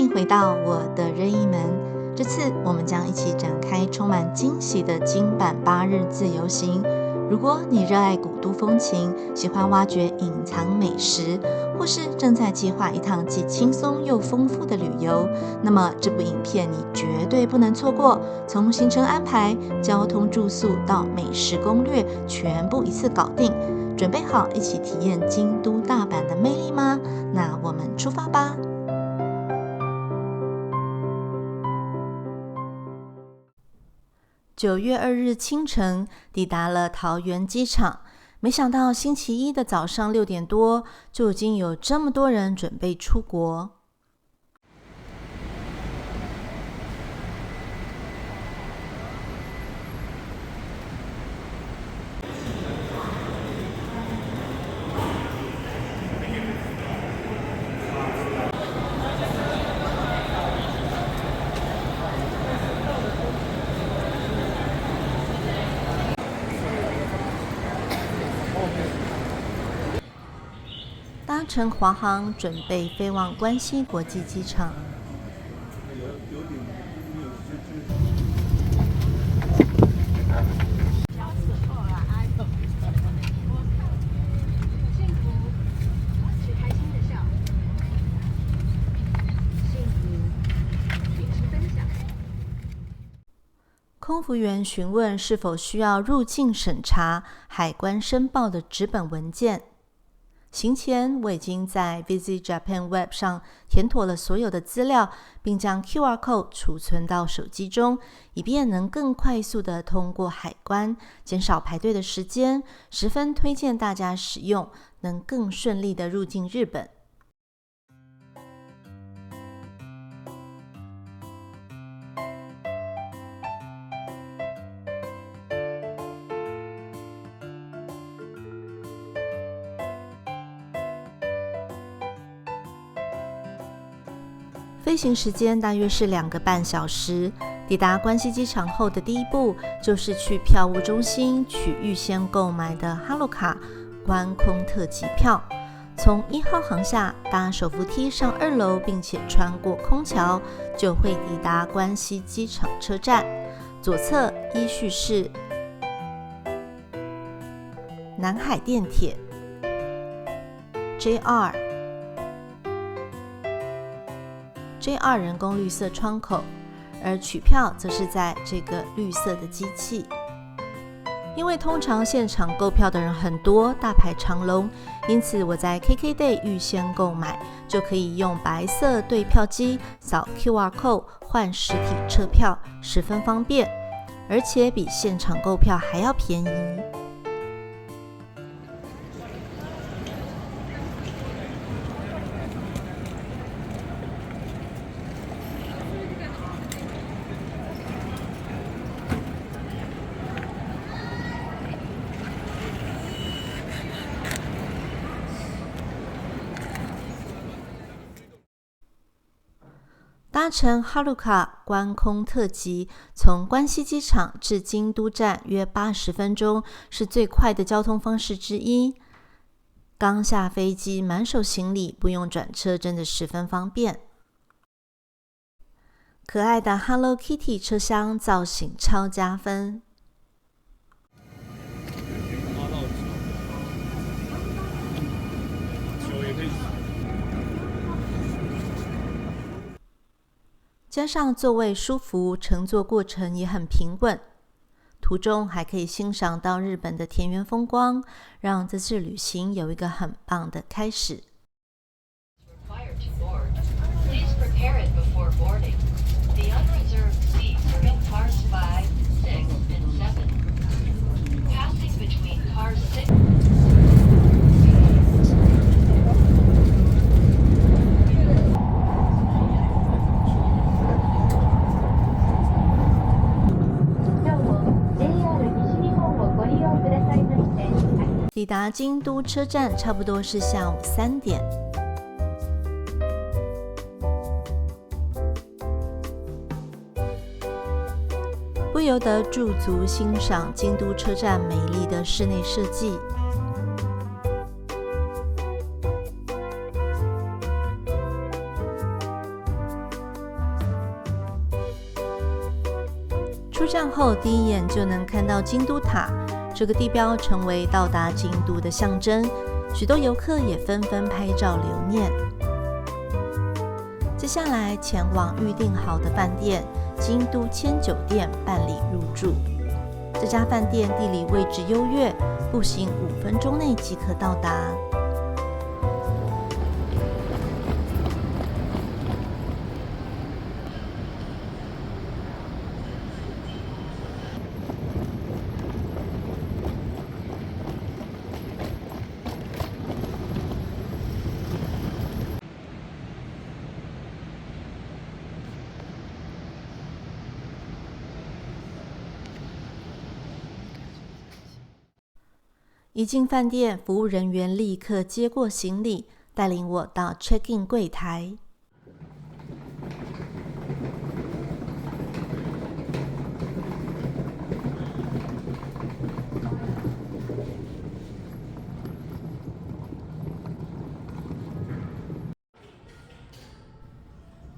迎回到我的任意门。这次我们将一起展开充满惊喜的金版8日自由行。如果你热爱古都风情，喜欢挖掘隐藏美食，或是正在计划一趟既轻松又丰富的旅游，那么这部影片你绝对不能错过。从行程安排、交通住宿到美食攻略，全部一次搞定。准备好一起体验京都大阪的魅力吗？那我们出发吧。9月2日清晨抵达了桃园机场，没想到星期一的早上6点多就已经有这么多人准备出国。搭乘华航准备飞往关西国际机场。空服员询问是否需要入境审查、海关申报的纸本文件。行前，我已经在 Visit Japan Web 上填妥了所有的资料，并将 QR Code 储存到手机中，以便能更快速地通过海关，减少排队的时间。十分推荐大家使用，能更顺利地入境日本。飞行时间大约是2个半小时。抵达关西机场后的第一步，就是去票务中心取预先购买的哈鲁卡观空特急票。从1号航厦搭手扶梯上2楼，并且穿过空桥，就会抵达关西机场车站。左侧依序是南海电铁、JR 人工绿色窗口，而取票则是在这个绿色的机器。因为通常现场购票的人很多，大排长龙，因此我在 KKday 预先购买，就可以用白色对票机扫 QR Code 换实体车票，十分方便，而且比现场购票还要便宜。搭乘哈鲁卡观空特急，从关西机场至京都站约80分钟，是最快的交通方式之一。刚下飞机，满手行李，不用转车，真的十分方便。可爱的 Hello Kitty 车厢造型超加分。加上座位舒服，乘坐过程也很平稳，途中还可以欣赏到日本的田园风光，让这次旅行有一个很棒的开始。抵达京都车站差不多是下午3点。不由得驻足欣赏京都车站美丽的室内设计。出站后第一眼就能看到京都塔，这个地标成为到达京都的象征，许多游客也纷纷拍照留念。接下来前往预订好的饭店京都千酒店办理入住。这家饭店地理位置优越，步行5分钟内即可到达。一进饭店，服务人员立刻接过行李，带领我到 check-in 柜台。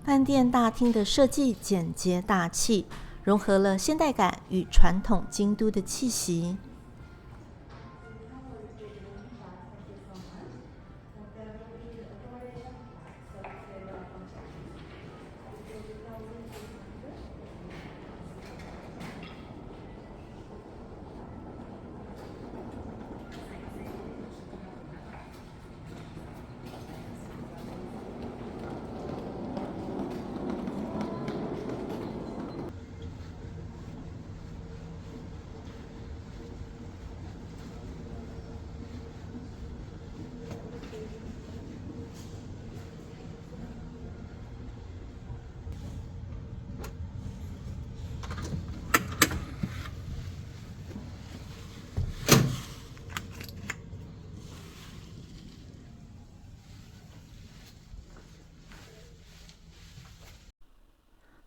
饭店大厅的设计简洁大气，融合了现代感与传统京都的气息。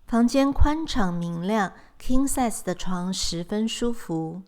房间宽敞明亮 ，King size 的床十分舒服。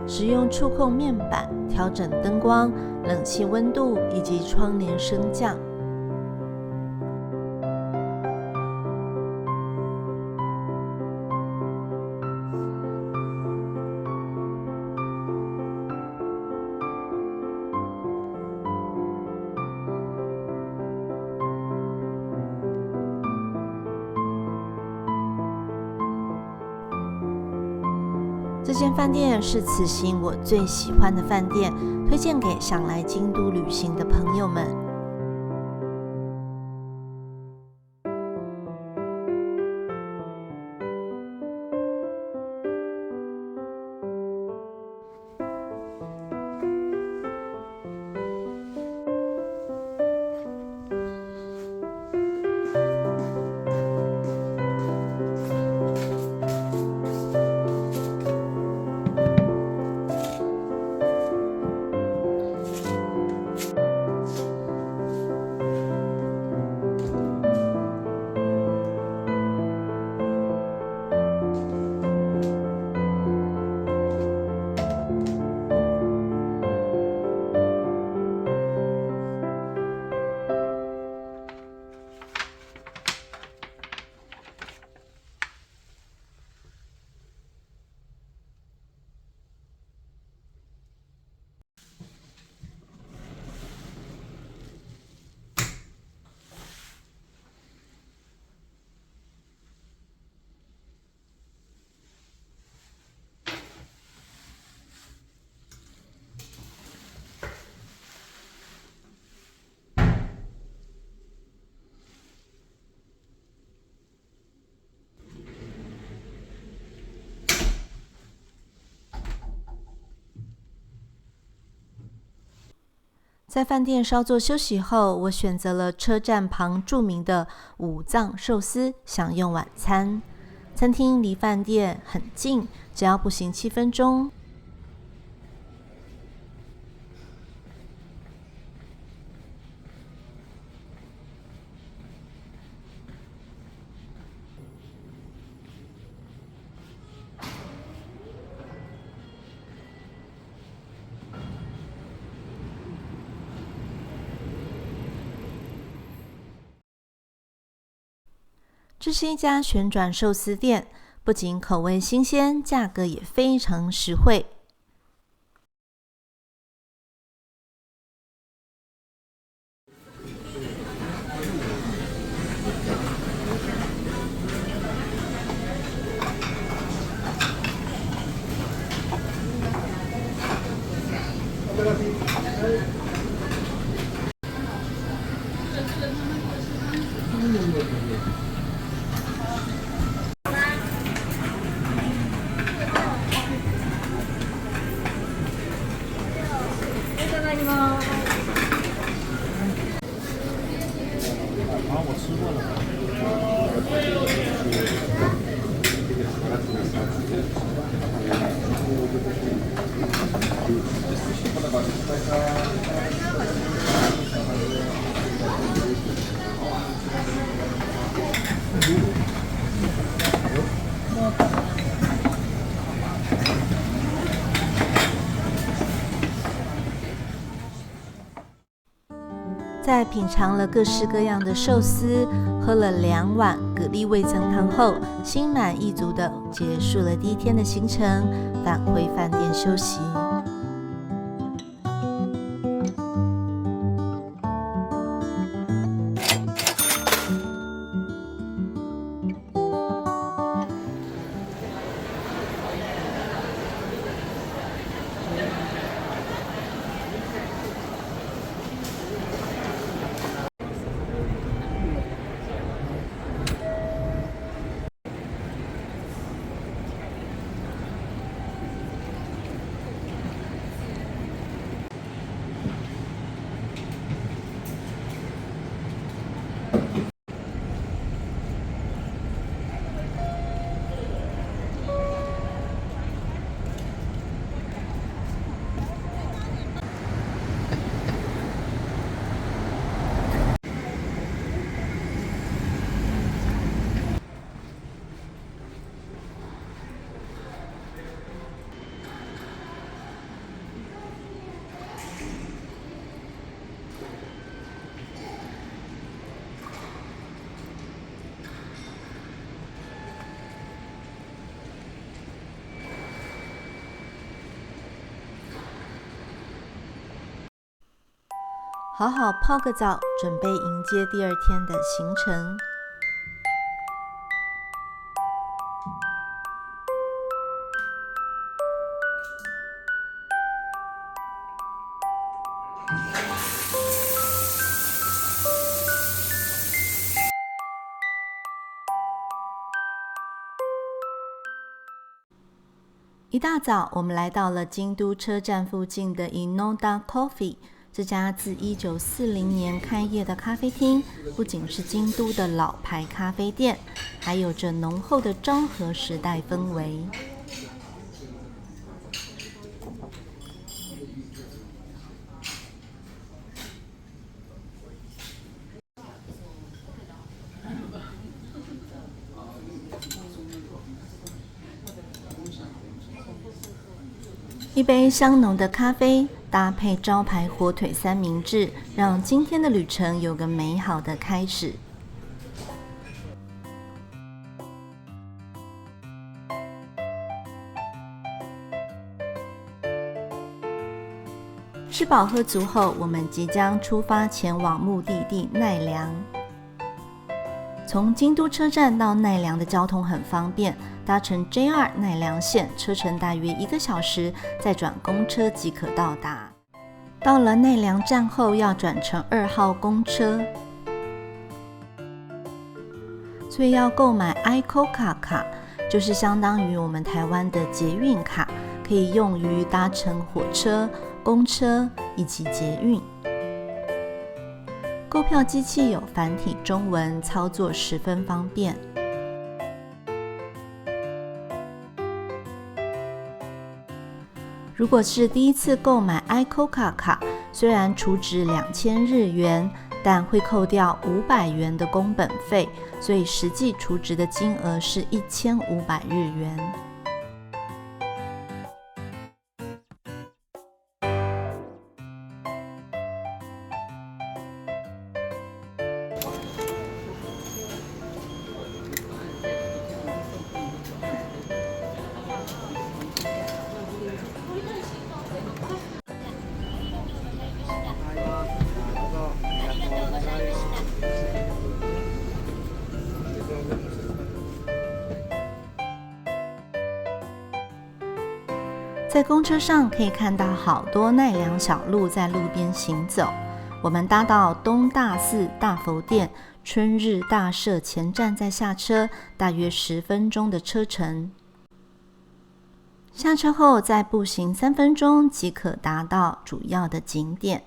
使用触控面板调整灯光、冷气温度以及窗帘升降。这间饭店是此行我最喜欢的饭店，推荐给想来京都旅行的朋友们。在饭店稍作休息后，我选择了车站旁著名的武藏寿司享用晚餐。餐厅离饭店很近，只要步行7分钟。这是一家旋转寿司店，不仅口味新鲜，价格也非常实惠。我吃过了。在品尝了各式各样的寿司，喝了2碗蛤蜊味噌汤后，心满意足地结束了第一天的行程，返回饭店休息。好好泡个澡，准备迎接第2天的行程。一大早，我们来到了京都车站附近的 Inoda Coffee。这家自1940年开业的咖啡厅，不仅是京都的老牌咖啡店，还有着浓厚的昭和时代氛围。一杯香浓的咖啡，搭配招牌火腿三明治，让今天的旅程有个美好的开始。吃饱喝足后，我们即将出发前往目的地奈良。从京都车站到奈良的交通很方便，搭乘 JR 奈良线车程大约1个小时，再转公车即可到达。到了奈良站后，要转乘2号公车，所以要购买 ICOCA 卡，就是相当于我们台湾的捷运卡，可以用于搭乘火车、公车以及捷运。购票机器有繁体中文，操作十分方便。如果是第一次购买 ICOCA 卡，虽然储值2000日元，但会扣掉500元的工本费，所以实际储值的金额是1500日元。在公车上可以看到好多奈良小路在路边行走。我们搭到东大寺大佛殿春日大社前站再下车，大约10分钟的车程。下车后再步行3分钟即可达到主要的景点。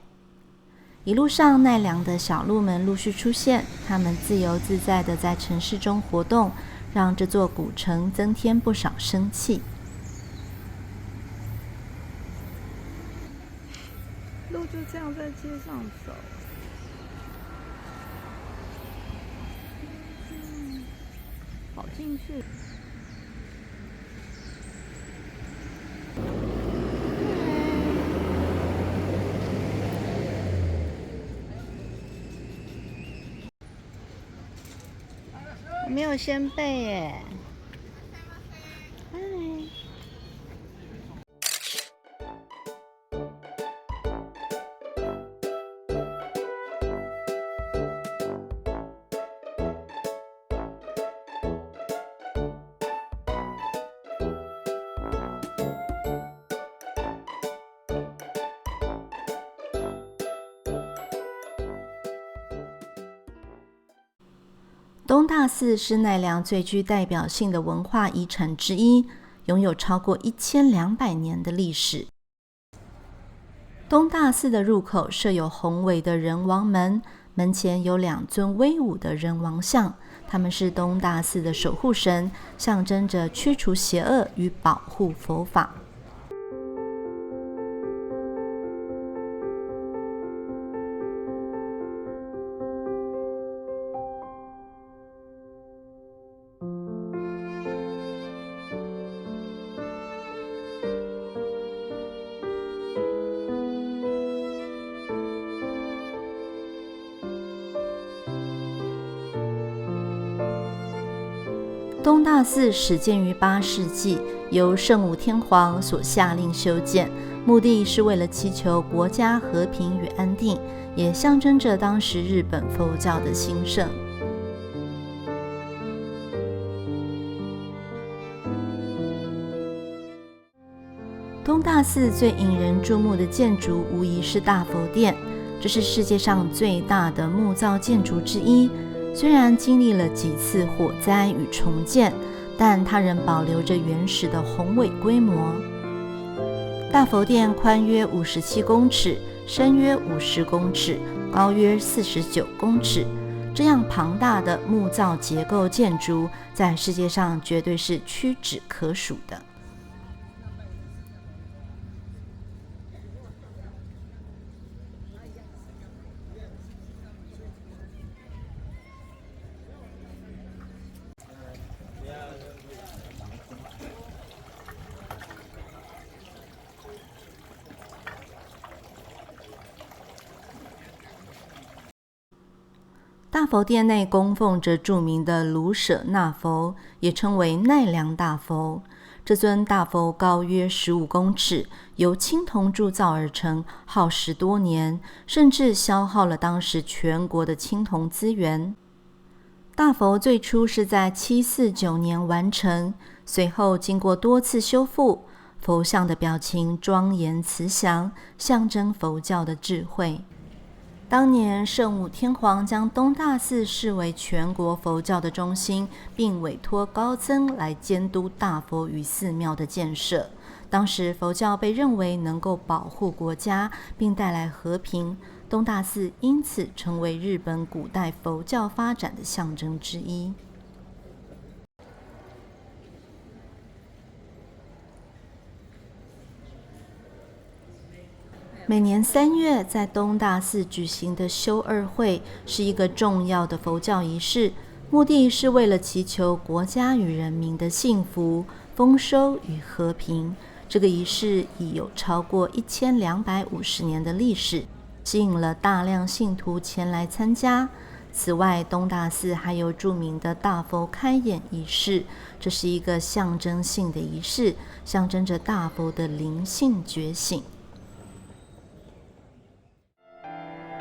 一路上奈良的小鹿们陆续出现，它们自由自在地在城市中活动，让这座古城增添不少生气。路就这样在街上走，跑进去。我没有先背耶。东大寺是奈良最具代表性的文化遗产之一，拥有超过1200年的历史。东大寺的入口设有宏伟的人王门，门前有2尊威武的人王像，他们是东大寺的守护神，象征着驱除邪恶与保护佛法。东大寺始建于8世纪，由圣武天皇所下令修建，目的是为了祈求国家和平与安定，也象征着当时日本佛教的兴盛。东大寺最引人注目的建筑无疑是大佛殿，这是世界上最大的木造建筑之一。虽然经历了几次火灾与重建，但它仍保留着原始的宏伟规模。大佛殿宽约57公尺，深约50公尺，高约49公尺。这样庞大的木造结构建筑，在世界上绝对是屈指可数的。大佛殿内供奉着著名的卢舍那佛，也称为奈良大佛。这尊大佛高约15公尺，由青铜铸造而成，耗时多年，甚至消耗了当时全国的青铜资源。大佛最初是在749年完成，随后经过多次修复，佛像的表情庄严慈祥，象征佛教的智慧。当年圣武天皇将东大寺视为全国佛教的中心，并委托高僧来监督大佛与寺庙的建设。当时佛教被认为能够保护国家并带来和平，东大寺因此成为日本古代佛教发展的象征之一。每年3月在东大寺举行的修二会是一个重要的佛教仪式，目的是为了祈求国家与人民的幸福、丰收与和平。这个仪式已有超过1250年的历史，吸引了大量信徒前来参加。此外，东大寺还有著名的大佛开眼仪式，这是一个象征性的仪式，象征着大佛的灵性觉醒。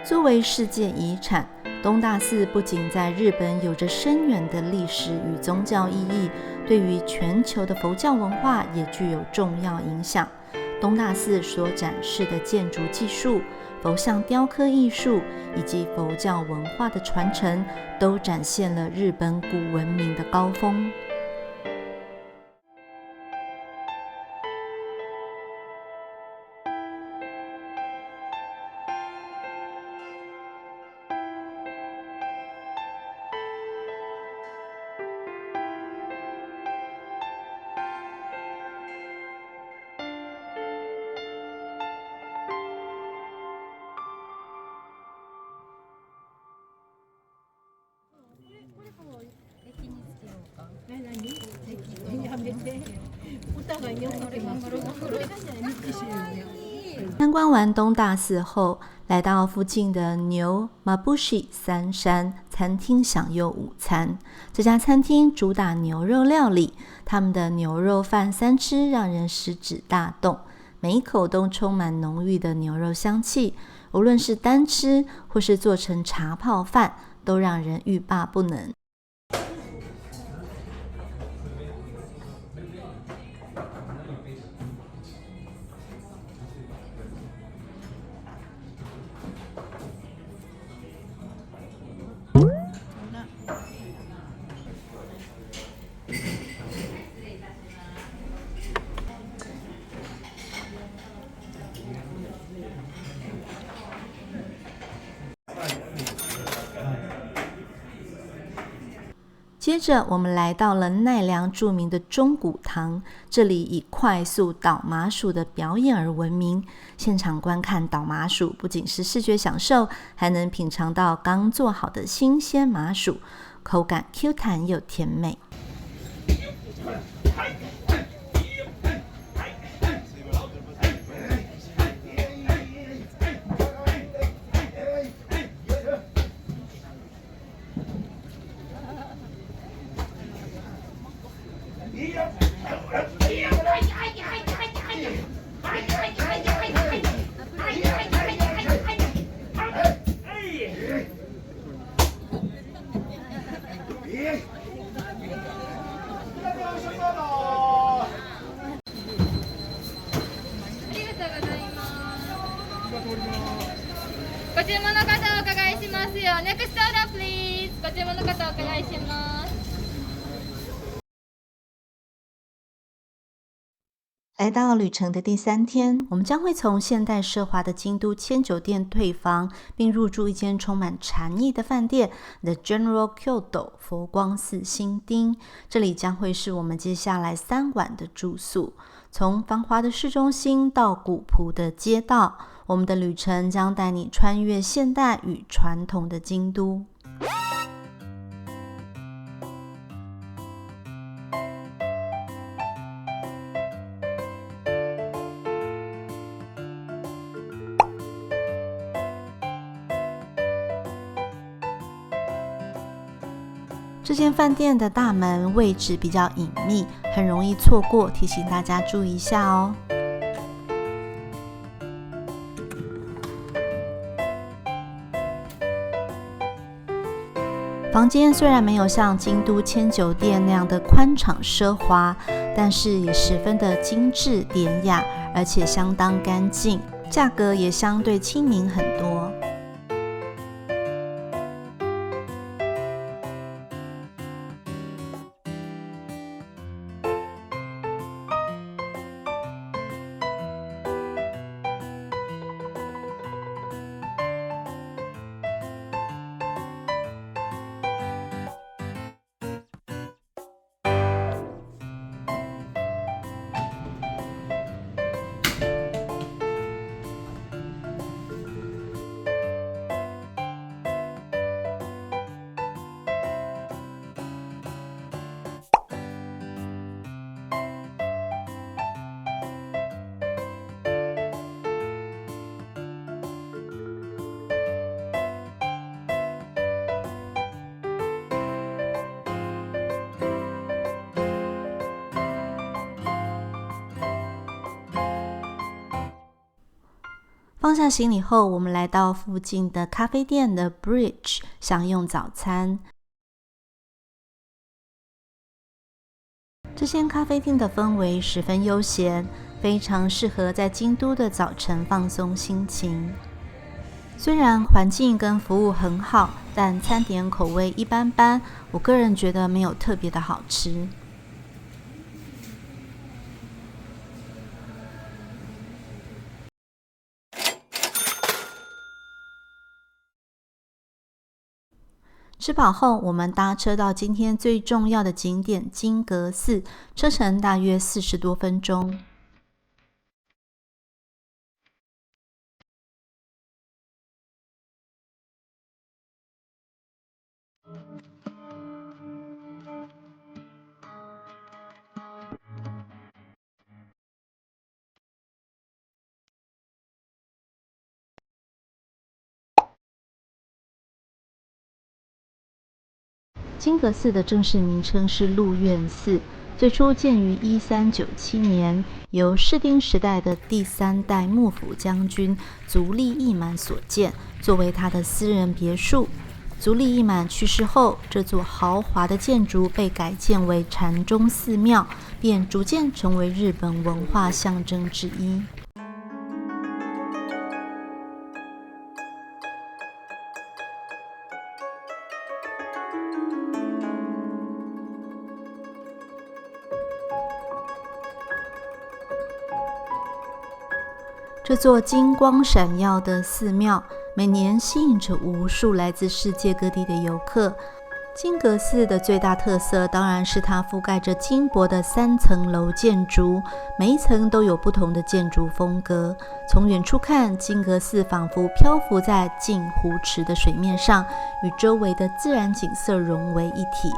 作为世界遗产，东大寺不仅在日本有着深远的历史与宗教意义，对于全球的佛教文化也具有重要影响。东大寺所展示的建筑技术、佛像雕刻艺术以及佛教文化的传承，都展现了日本古文明的高峰。参观完东大寺后，来到附近的牛 Mabushi 三山餐厅享用午餐。这家餐厅主打牛肉料理，他们的牛肉饭三吃让人食指大动，每一口都充满浓郁的牛肉香气，无论是单吃或是做成茶泡饭，都让人欲罢不能。接着我们来到了奈良著名的中古堂，这里以快速捣麻薯的表演而闻名。现场观看捣麻薯不仅是视觉享受，还能品尝到刚做好的新鲜麻薯，口感 Q 弹又甜美。ご注文の方お伺いしますよ。Next order please。ご注文の方お伺いします。来到旅程的第3天，我们将会从现代奢华的京都千酒店退房，并入住一间充满禅意的饭店 The General Kyoto 佛光寺新町。这里将会是我们接下来3晚的住宿。从繁华的市中心到古朴的街道，我们的旅程将带你穿越现代与传统的京都。这间饭店的大门位置比较隐秘，很容易错过，提醒大家注意一下哦。房间虽然没有像京都千酒店那样的宽敞奢华，但是也十分的精致典雅，而且相当干净，价格也相对亲民很多。放下行李后，我们来到附近的咖啡店的 Bridge 享用早餐。这间咖啡厅的氛围十分悠闲，非常适合在京都的早晨放松心情。虽然环境跟服务很好，但餐点口味一般般，我个人觉得没有特别的好吃。吃饱后，我们搭车到今天最重要的景点金阁寺，车程大约40多分钟。金阁寺的正式名称是鹿苑寺，最初建于1397年，由室町时代的第3代幕府将军足利义满所建，作为他的私人别墅。足利义满去世后，这座豪华的建筑被改建为禅宗寺庙，便逐渐成为日本文化象征之一。这座金光闪耀的寺庙，每年吸引着无数来自世界各地的游客。金阁寺的最大特色当然是它覆盖着金箔的3层楼建筑，每一层都有不同的建筑风格。从远处看，金阁寺仿佛漂浮在近湖池的水面上，与周围的自然景色融为一体。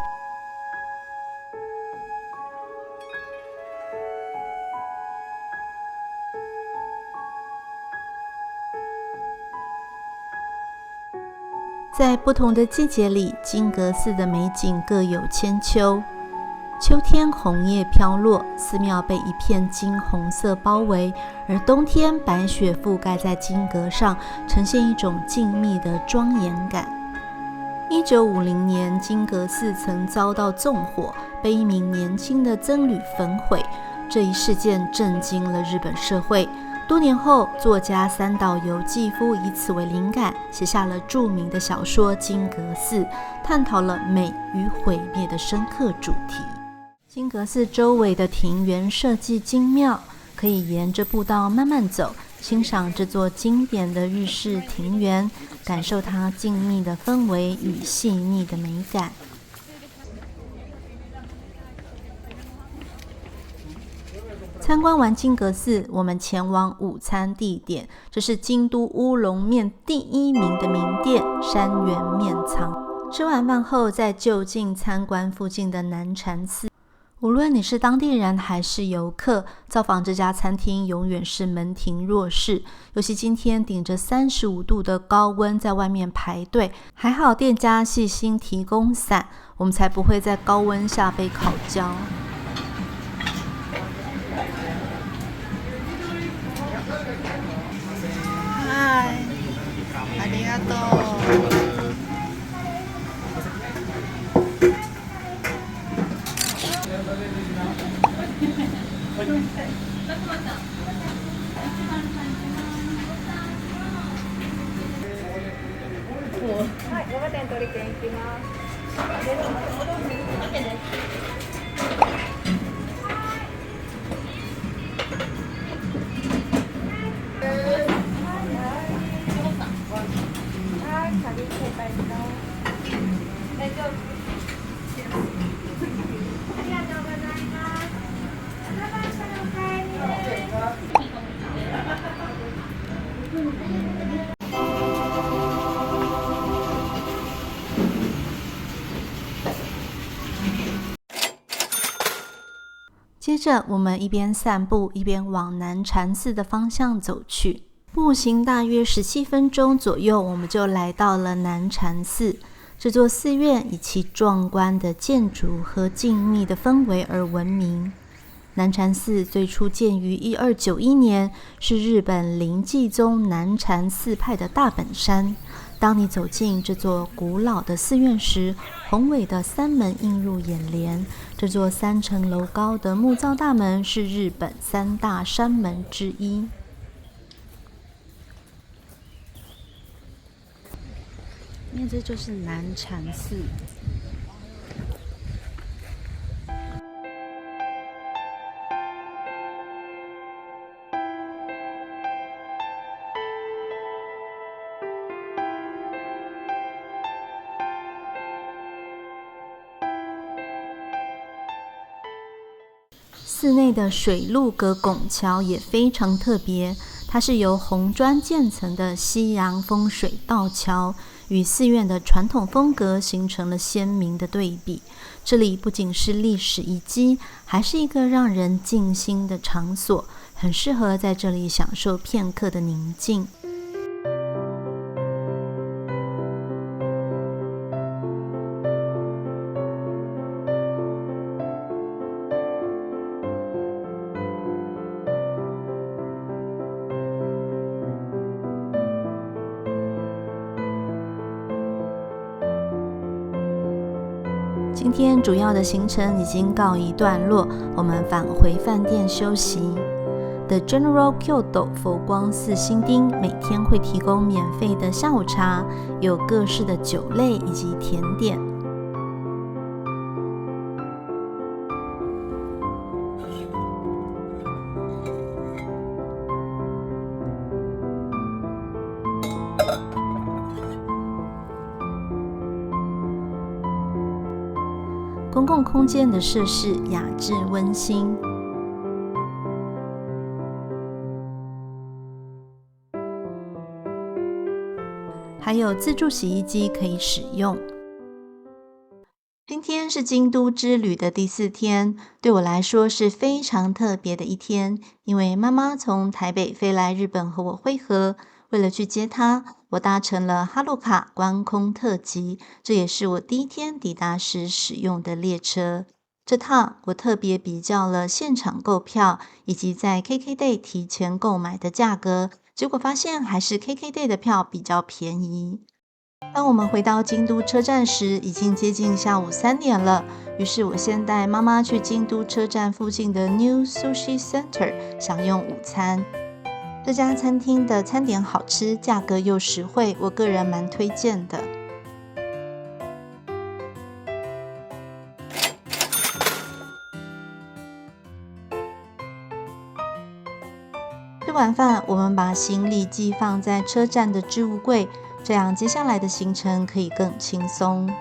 在不同的季节里，金阁寺的美景各有千秋。秋天红叶飘落，寺庙被一片金红色包围，而冬天白雪覆盖在金阁上，呈现一种静谧的庄严感。1950年，金阁寺曾遭到纵火，被一名年轻的僧侣焚毁，这一事件震惊了日本社会。多年后，作家三岛由纪夫以此为灵感，写下了著名的小说《金阁寺》，探讨了美与毁灭的深刻主题。金阁寺周围的庭园设计精妙，可以沿着步道慢慢走，欣赏这座经典的日式庭园，感受它静谧的氛围与细腻的美感。参观完金阁寺，我们前往午餐地点，这是京都乌龙面第1名的名店山原面藏。吃完饭后，再就近参观附近的南禅寺。无论你是当地人还是游客，造访这家餐厅永远是门庭若市。尤其今天顶着35度的高温在外面排队，还好店家细心提供伞，我们才不会在高温下被烤焦。嗨，ありがとう。はい、5点取り券いきます。接着，我们一边散步，一边往南禅寺的方向走去。步行大约17分钟左右，我们就来到了南禅寺。这座寺院以其壮观的建筑和静谧的氛围而闻名。南禅寺最初建于1291年，是日本临济宗南禅寺派的大本山。当你走进这座古老的寺院时，宏伟的3门映入眼帘，这座3层楼高的木造大门是日本3大山门之一。因为这就是南禅寺。寺内的水路阁拱桥也非常特别，它是由红砖建成的西洋风水道桥，与寺院的传统风格形成了鲜明的对比。这里不仅是历史遗迹，还是一个让人静心的场所，很适合在这里享受片刻的宁静。今天主要的行程已经告一段落，我们返回饭店休息。The General Kyoto 佛光寺新町每天会提供免费的下午茶，有各式的酒类以及甜点。公共空间的设施雅致温馨，还有自助洗衣机可以使用。今天是京都之旅的第4天，对我来说是非常特别的一天，因为妈妈从台北飞来日本和我会合。为了去接她，我搭乘了哈鲁卡观空特急，这也是我第1天抵达时使用的列车。这趟我特别比较了现场购票以及在 KKday 提前购买的价格，结果发现还是 KKday 的票比较便宜。当我们回到京都车站时，已经接近下午3点了，于是我先带妈妈去京都车站附近的 New Sushi Center 享用午餐。这家餐厅的餐点好吃，价格又实惠，我个人蛮推荐的。吃完饭，我们把行李寄放在车站的置物柜，这样接下来的行程可以更轻松。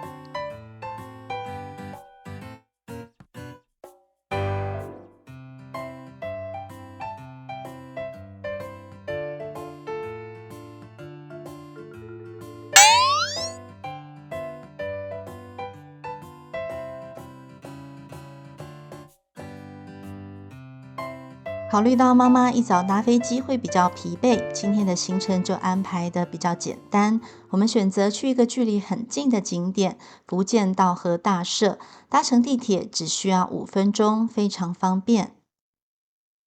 考虑到妈妈一早搭飞机会比较疲惫，今天的行程就安排的比较简单。我们选择去一个距离很近的景点——伏见稻荷大社，搭乘地铁只需要5分钟，非常方便。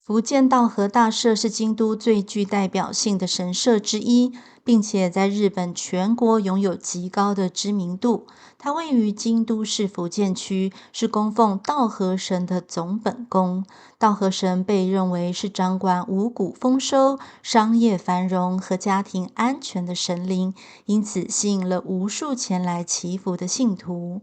伏见稻荷大社是京都最具代表性的神社之一，并且在日本全国拥有极高的知名度。它位于京都市伏见区，是供奉稻荷神的总本宫。稻荷神被认为是掌管五谷丰收、商业繁荣和家庭安全的神灵，因此吸引了无数前来祈福的信徒。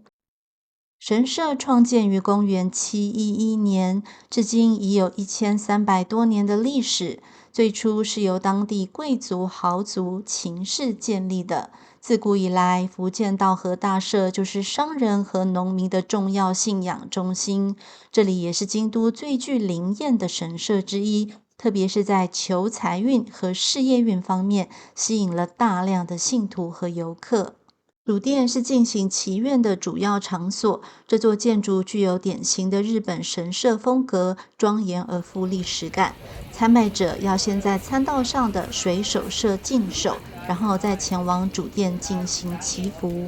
神社创建于公元711年，至今已有1300多年的历史。最初是由当地贵族、豪族、秦氏建立的。自古以来，伏见稻荷大社就是商人和农民的重要信仰中心。这里也是京都最具灵验的神社之一，特别是在求财运和事业运方面，吸引了大量的信徒和游客。主殿是进行祈愿的主要场所，这座建筑具有典型的日本神社风格，庄严而富历史感。参拜者要先在参道上的水手社净手，然后再前往主殿进行祈福。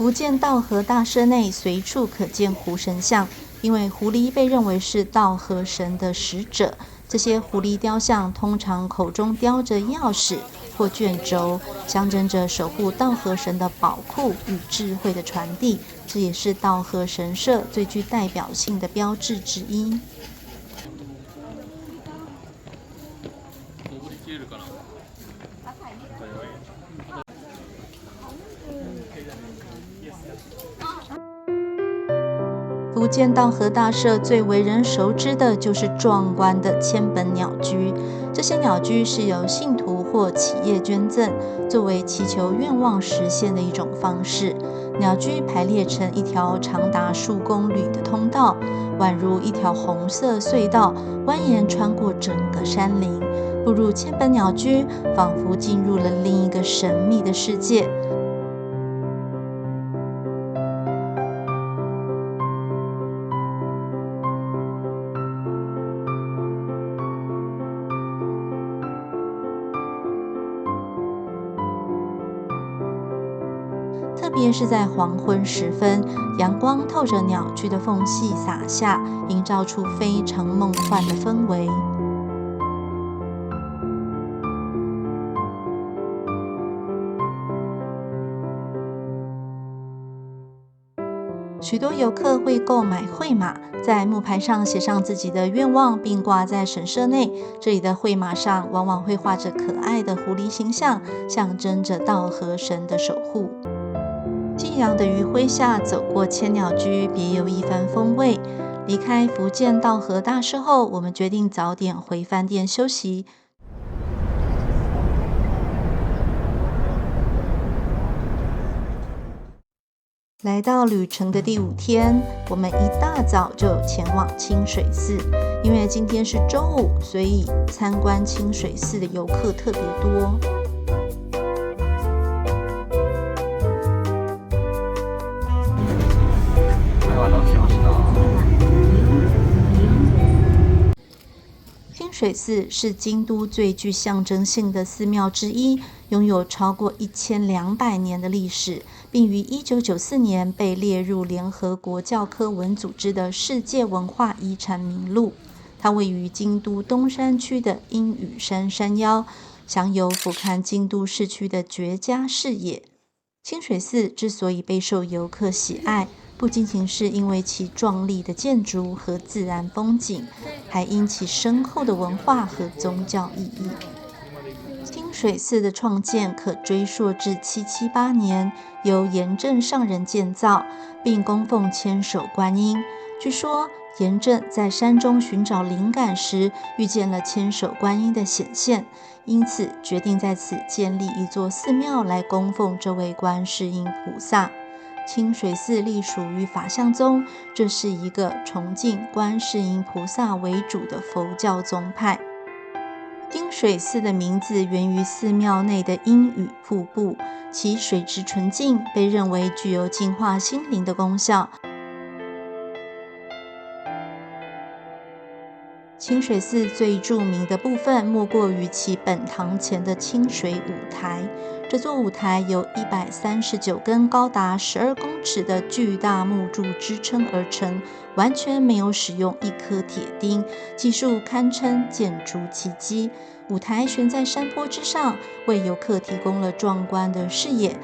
福建道和大社内随处可见狐神像，因为狐狸被认为是道和神的使者。这些狐狸雕像通常口中叼着钥匙或卷轴，象征着守护道和神的宝库与智慧的传递。这也是道和神社最具代表性的标志之一。福建道和大社最为人熟知的就是壮观的千本鸟居。这些鸟居是由信徒或企业捐赠，作为祈求愿望实现的一种方式。鸟居排列成一条长达数公里的通道，宛如一条红色隧道，蜿蜒穿过整个山林。步入千本鸟居，仿佛进入了另一个神秘的世界。特别是在黄昏时分，阳光透着鸟居的缝隙洒下，营造出非常梦幻的氛围。许多游客会购买绘马，在木牌上写上自己的愿望，并挂在神社内。这里的绘马上往往会画着可爱的狐狸形象，象征着道和神的守护。夕阳的余晖下，走过千鸟居，别有一番风味。离开福建道和大社后，我们决定早点回饭店休息。来到旅程的第5天，我们一大早就前往清水寺。因为今天是周五，所以参观清水寺的游客特别多。清水寺是京都最具象征性的寺庙之一，拥有超过1200年的历史，并于1994年被列入联合国教科文组织的世界文化遗产名录。它位于京都东山区的鹰羽山山腰，享有俯瞰京都市区的绝佳视野。清水寺之所以备受游客喜爱，不仅仅是因为其壮丽的建筑和自然风景，还因其深厚的文化和宗教意义。清水寺的创建可追溯至778年，由延正上人建造，并供奉千手观音。据说延正在山中寻找灵感时，遇见了千手观音的显现，因此决定在此建立一座寺庙来供奉这位观世音菩萨。清水寺隶属于法相宗，这是一个崇敬观世音菩萨为主的佛教宗派。清水寺的名字源于寺庙内的鹰羽瀑布，其水质纯净，被认为具有净化心灵的功效。清水寺最著名的部分莫过于其本堂前的清水舞台。这座舞台由139根高达12公尺的巨大木柱支撑而成，完全没有使用一颗铁钉，技术堪称建筑奇迹。舞台悬在山坡之上，为游客提供了壮观的视野。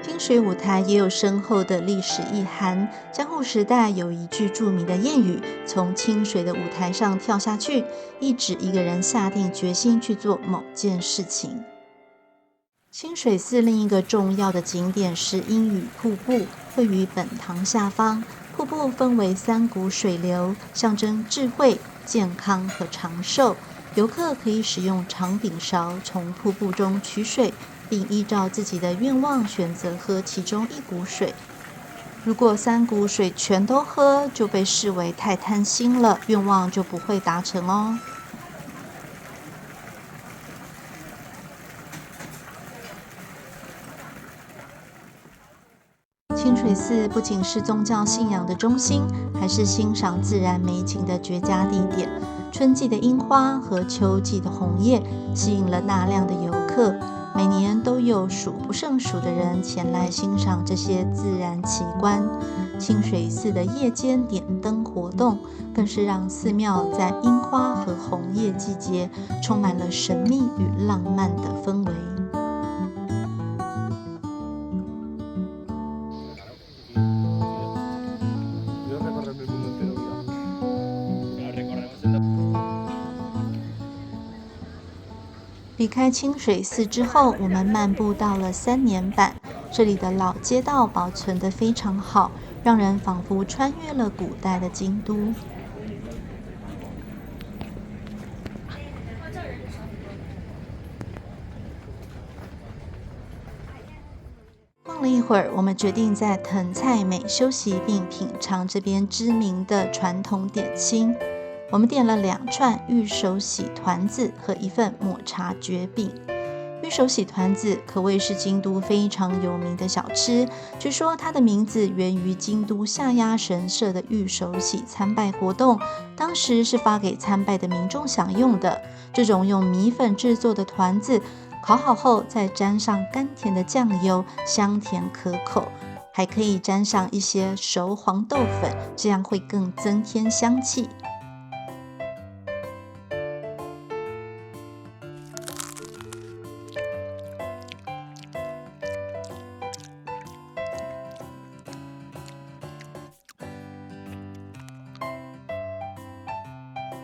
清水舞台也有深厚的历史意涵。江户时代有一句著名的谚语：从清水的舞台上跳下去，意指一个人下定决心去做某件事情。清水寺另一个重要的景点是鹰羽瀑布，位于本堂下方。瀑布分为3股水流，象征智慧、健康和长寿。游客可以使用长柄勺从瀑布中取水，并依照自己的愿望选择喝其中1股水。如果3股水全都喝，就被视为太贪心了，愿望就不会达成哦。清水寺不仅是宗教信仰的中心，还是欣赏自然美景的绝佳地点。春季的樱花和秋季的红叶吸引了大量的游客，每年都有数不胜数的人前来欣赏这些自然奇观。清水寺的夜间点灯活动，更是让寺庙在樱花和红叶季节充满了神秘与浪漫的氛围。离开清水寺之后，我们漫步到了三年坂，这里的老街道保存得非常好，让人仿佛穿越了古代的京都。逛了一会儿，我们决定在藤菜美休息，并品尝这边知名的传统点心。我们点了2串玉手洗团子和1份抹茶蕨饼。玉手洗团子可谓是京都非常有名的小吃，据说它的名字源于京都下鸭神社的玉手洗参拜活动，当时是发给参拜的民众享用的。这种用米粉制作的团子，烤好后再沾上甘甜的酱油，香甜可口，还可以沾上一些熟黄豆粉，这样会更增添香气。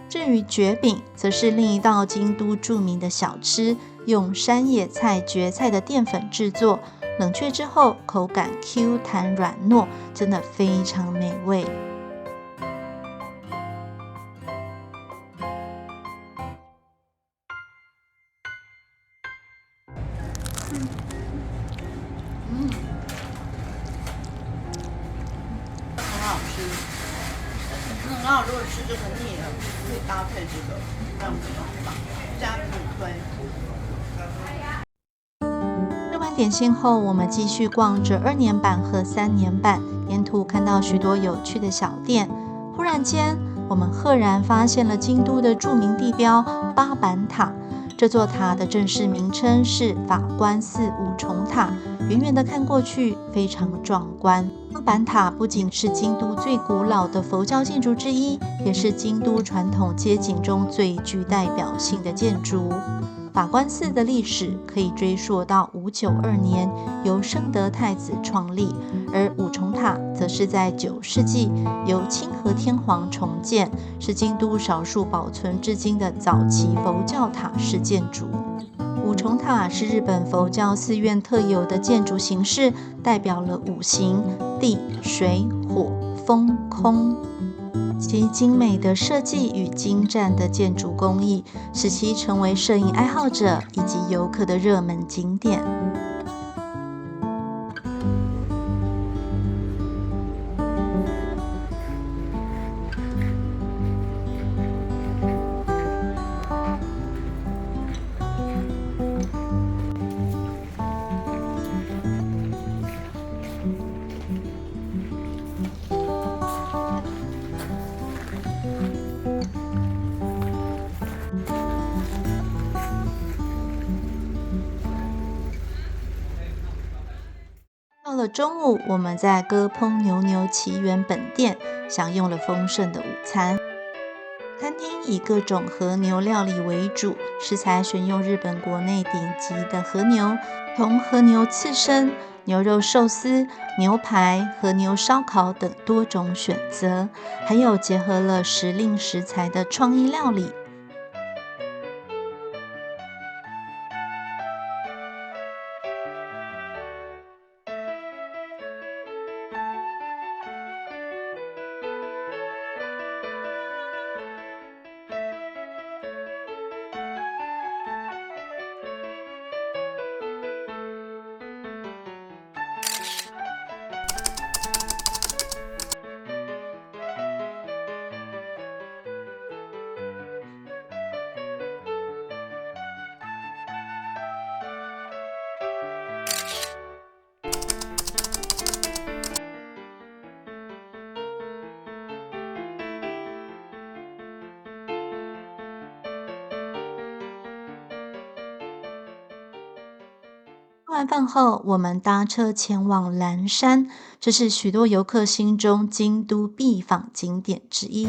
至于蕨饼，则是另一道京都著名的小吃，用山野菜、蕨菜的淀粉制作，冷却之后口感 Q 弹软糯，真的非常美味。很好吃。然后如果吃这个腻了，可以搭配这个，这样子很棒，加助推。吃完点心后，我们继续逛着2年坂和3年坂，沿途看到许多有趣的小店。忽然间，我们赫然发现了京都的著名地标八坂塔。这座塔的正式名称是法官寺五重塔，远远的看过去非常壮观。八坂塔不仅是京都最古老的佛教建筑之一，也是京都传统街景中最具代表性的建筑。法官寺的历史可以追溯到592年，由圣德太子创立，而五重塔则是在9世纪由清和天皇重建，是京都少数保存至今的早期佛教塔式建筑。五重塔是日本佛教寺院特有的建筑形式，代表了5行：地、水、火、风、空。其精美的设计与精湛的建筑工艺，使其成为摄影爱好者以及游客的热门景点。到了中午，我们在歌烹牛牛奇缘本店享用了丰盛的午餐。餐厅以各种和牛料理为主，食材选用日本国内顶级的和牛，从和牛刺身、牛肉寿司、牛排、和牛烧烤等多种选择，还有结合了时令食材的创意料理。吃完饭后，我们搭车前往蓝山，这是许多游客心中京都必访景点之一。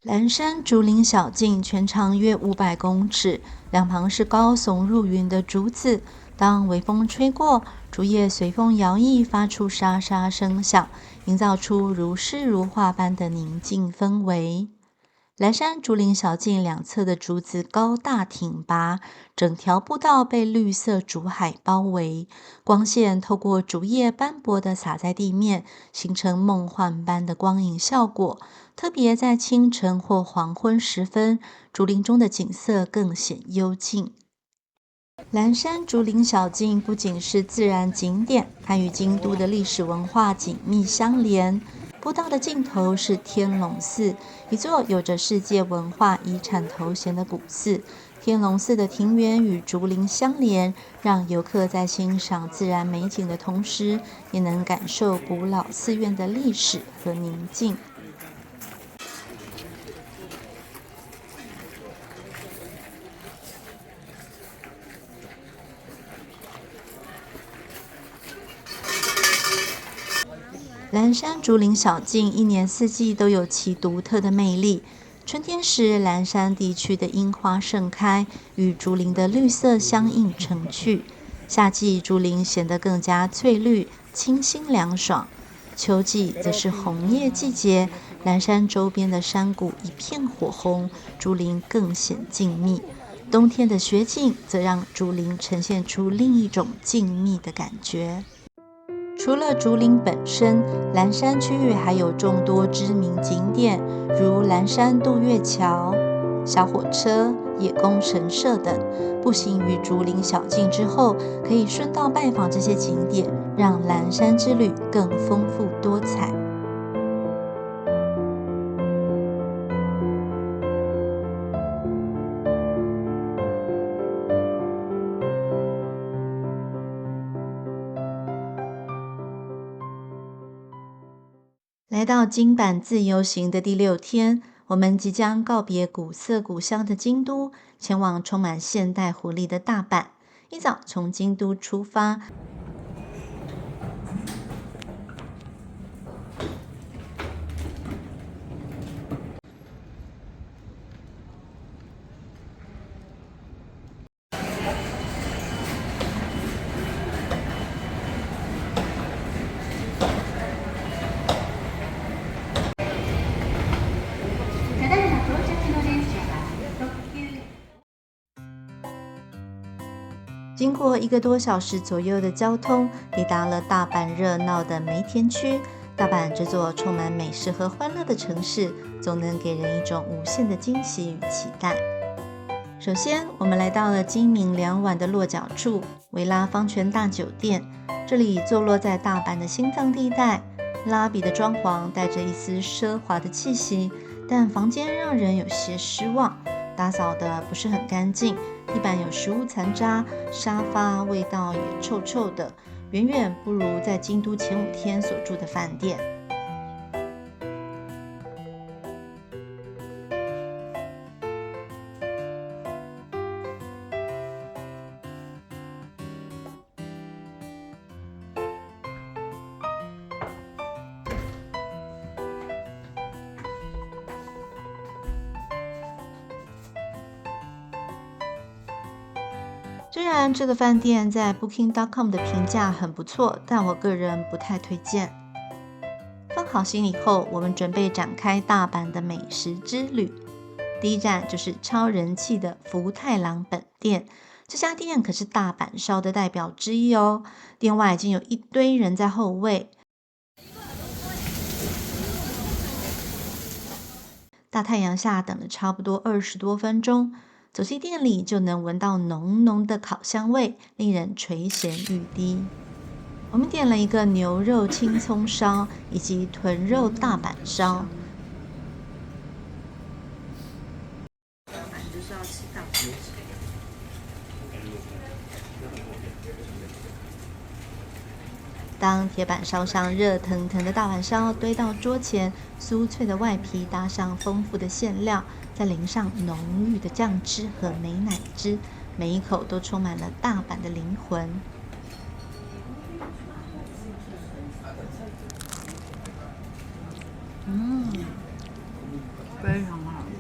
蓝山竹林小径全长约500公尺，两旁是高耸入云的竹子。当微风吹过，竹叶随风摇曳，发出沙沙声响，营造出如诗如画般的宁静氛围。蓝山竹林小径两侧的竹子高大挺拔，整条步道被绿色竹海包围，光线透过竹叶斑驳地洒在地面，形成梦幻般的光影效果。特别在清晨或黄昏时分，竹林中的景色更显幽静。蓝山竹林小径不仅是自然景点，还与京都的历史文化紧密相连。步道的尽头是天龙寺，一座有着世界文化遗产头衔的古寺。天龙寺的庭园与竹林相连，让游客在欣赏自然美景的同时，也能感受古老寺院的历史和宁静。蓝山竹林小径一年四季都有其独特的魅力。春天时，蓝山地区的樱花盛开，与竹林的绿色相映成趣。夏季，竹林显得更加翠绿、清新凉爽。秋季则是红叶季节，蓝山周边的山谷一片火红，竹林更显静谧。冬天的雪景则让竹林呈现出另一种静谧的感觉。除了竹林本身，蓝山区域还有众多知名景点，如蓝山渡月桥、小火车、野宫神社等。步行于竹林小径之后，可以顺道拜访这些景点，让蓝山之旅更丰富多彩。来到京阪自由行的第6天，我们即将告别古色古香的京都，前往充满现代活力的大阪。一早从京都出发，经过1个多小时左右的交通，抵达了大阪热闹的梅田区。大阪这座充满美食和欢乐的城市，总能给人一种无限的惊喜与期待。首先，我们来到了今明2晚的落脚处——维拉方泉大酒店。这里坐落在大阪的心脏地带，拉比的装潢带着一丝奢华的气息，但房间让人有些失望，打扫得不是很干净。地板有食物残渣，沙发味道也臭臭的，远远不如在京都前5天所住的饭店。虽然这个饭店在 Booking.com 的评价很不错，但我个人不太推荐。放好行李后，我们准备展开大阪的美食之旅。第一站就是超人气的福太郎本店，这家店可是大阪烧的代表之一哦。店外已经有一堆人在候位，大太阳下等了差不多20多分钟。走进店里就能闻到浓浓的烤香味，令人垂涎欲滴。我们点了一个牛肉青葱烧以及豚肉大阪烧。就是要吃大当铁板烧上热腾腾的大阪烧堆到桌前，酥脆的外皮搭上丰富的馅料，再淋上浓郁的酱汁和美乃滋，每一口都充满了大阪的灵魂。非常好吃，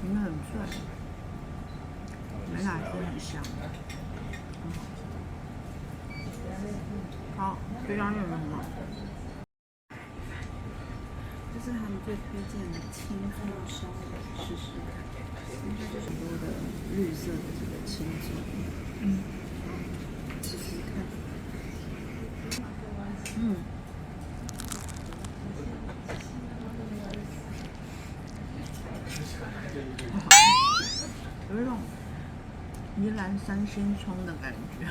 皮很脆，美乃滋很香，好，这家店很好。这是他们最推荐的青花烧，试试看。应该就是很多的绿色的这个青汁，试试看。有一种宜兰三星葱的感觉，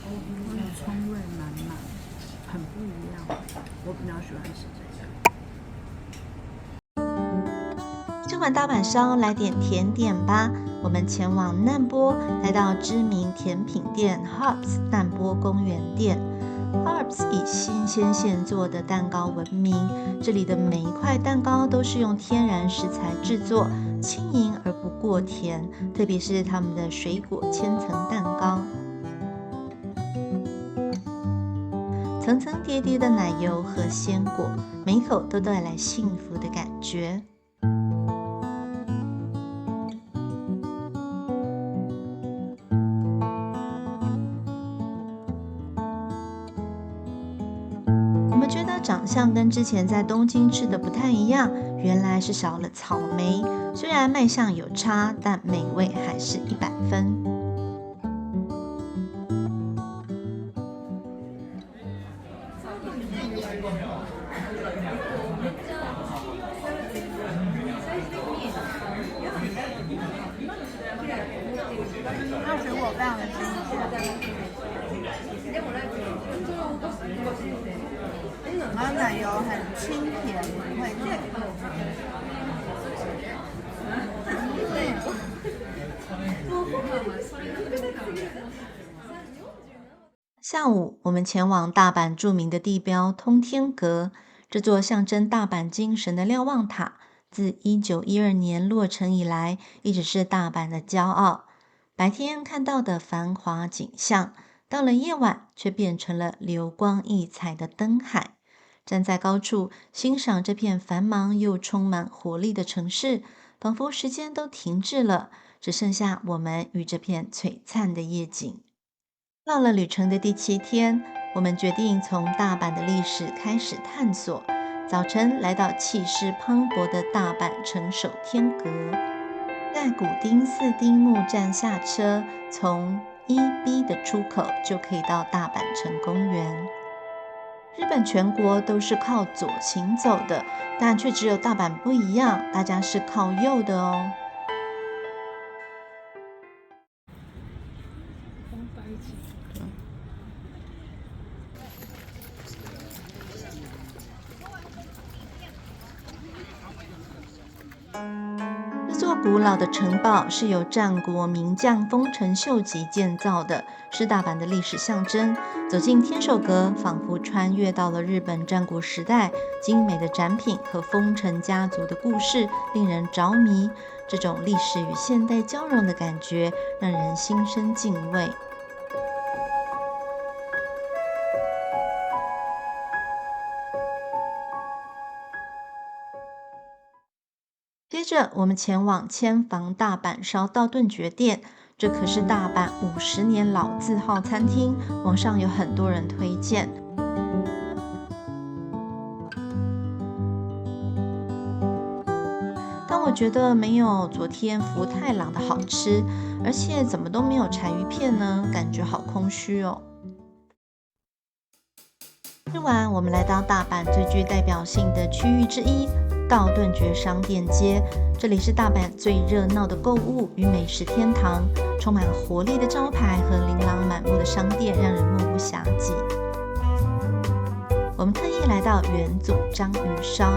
那种葱味满满，很不一样。我比较喜欢吃这个。吃完大阪烧，来点甜点吧。我们前往难波，来到知名甜品店 Herbs 难波公园店。Herbs 以新鲜现做的蛋糕闻名，这里的每一块蛋糕都是用天然食材制作，轻盈而不过甜，特别是他们的水果千层蛋糕，层层叠叠的奶油和鲜果，每一口都带来幸福的感觉。觉得长相跟之前在东京吃的不太一样，原来是少了草莓。虽然卖相有差，但美味还是100分。它水果非常的新鲜。然后奶油很清甜，不会腻。下午，我们前往大阪著名的地标通天阁。这座象征大阪精神的瞭望塔，自1912年落成以来，一直是大阪的骄傲。白天看到的繁华景象，到了夜晚却变成了流光溢彩的灯海。站在高处欣赏这片繁忙又充满活力的城市，仿佛时间都停滞了，只剩下我们与这片璀璨的夜景。到了旅程的第7天，我们决定从大阪的历史开始探索。早晨来到气势磅礴的大阪城守天阁，在古丁四丁目站下车，从1B 的出口就可以到大阪城公园。日本全国都是靠左行走的，但却只有大阪不一样，大家是靠右的哦。这座古老的城堡是由战国名将丰臣秀吉建造的，是大阪的历史象征。走进天守阁，仿佛穿越到了日本战国时代，精美的展品和丰臣家族的故事令人着迷。这种历史与现代交融的感觉，让人心生敬畏。接着，我们前往千房大阪烧道顿崛店，这可是大阪50年老字号餐厅，网上有很多人推荐。但我觉得没有昨天福太郎的好吃，而且怎么都没有柴鱼片呢？感觉好空虚哦。吃完，我们来到大阪最具代表性的区域之一。道顿崛商店街，这里是大阪最热闹的购物与美食天堂，充满了活力的招牌和琳琅满目的商店，让人目不暇接。我们特意来到元祖章鱼烧，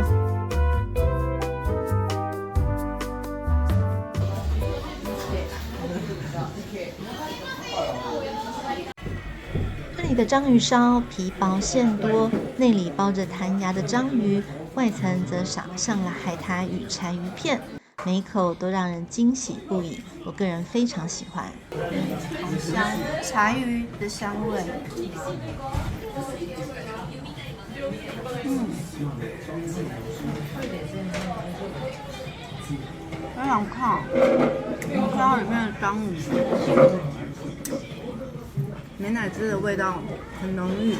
里的章鱼烧皮薄馅多，内里包着弹牙的章鱼，外层则撒上了海苔与柴鱼片，每一口都让人惊喜不已。我个人非常喜欢。好香，柴鱼的香味。非常烫，看到里面的章鱼，美乃滋的味道很浓郁。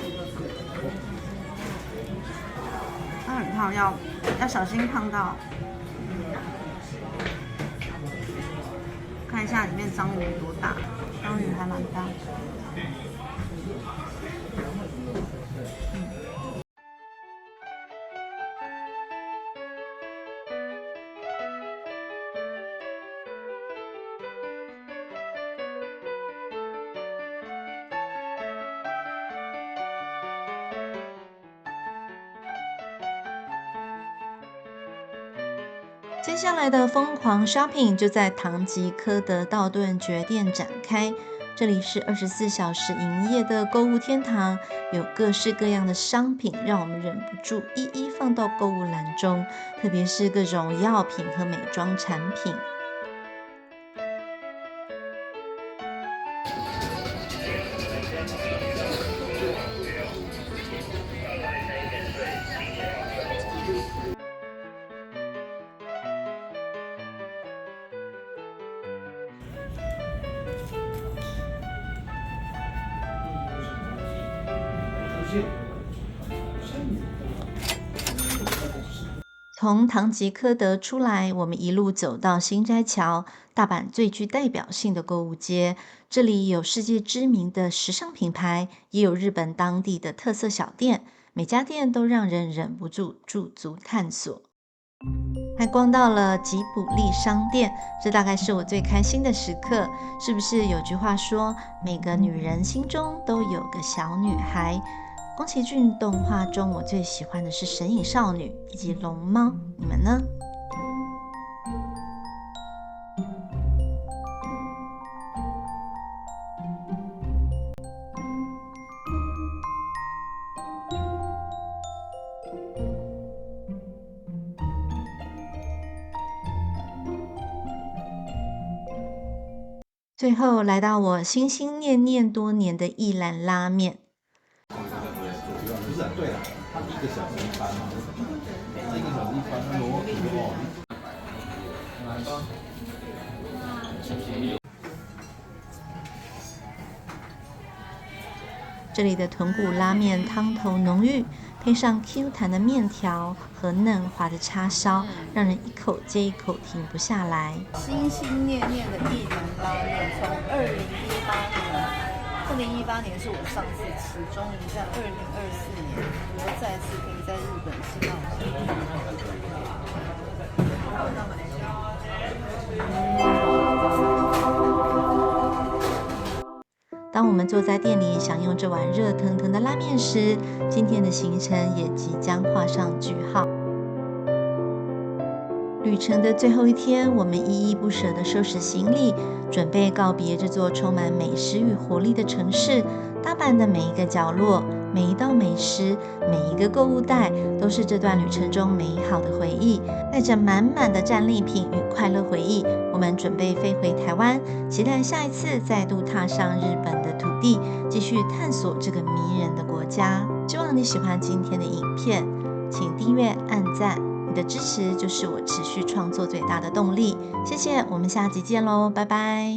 它很烫，要小心烫到。看一下里面章鱼多大，章鱼还蛮大。接下来的疯狂 shopping 就在唐吉诃德道顿崛店展开。这里是24小时营业的购物天堂，有各式各样的商品，让我们忍不住一一放到购物篮中，特别是各种药品和美妆产品。从唐吉诃德出来，我们一路走到新斋桥，大阪最具代表性的购物街。这里有世界知名的时尚品牌，也有日本当地的特色小店，每家店都让人忍不住驻足探索。还逛到了吉卜力商店，这大概是我最开心的时刻。是不是有句话说，每个女人心中都有个小女孩？宫崎骏动画中，我最喜欢的是神隐少女以及龙猫，你们呢？最后来到我心心念念多年的一兰拉面。对啊，他1个小时一班嘛，这1个小时一班，罗比哦。这里的豚骨拉面汤头浓郁，配上 Q 弹的面条和嫩滑的叉烧，让人一口接一口停不下来。心心念念的一兰拉面，从2018年是我上次吃，终于在2024年，我再次可以在日本吃到。当我们坐在店里享用这碗热腾腾的拉面时，今天的行程也即将画上句号。旅程的最后一天，我们依依不舍地收拾行李，准备告别这座充满美食与活力的城市。大阪的每一个角落，每一道美食，每一个购物袋，都是这段旅程中美好的回忆。带着满满的战利品与快乐回忆，我们准备飞回台湾，期待下一次再度踏上日本的土地，继续探索这个迷人的国家。希望你喜欢今天的影片，请订阅、按赞，你的支持就是我持续创作最大的动力。谢谢，我们下集见喽，拜拜。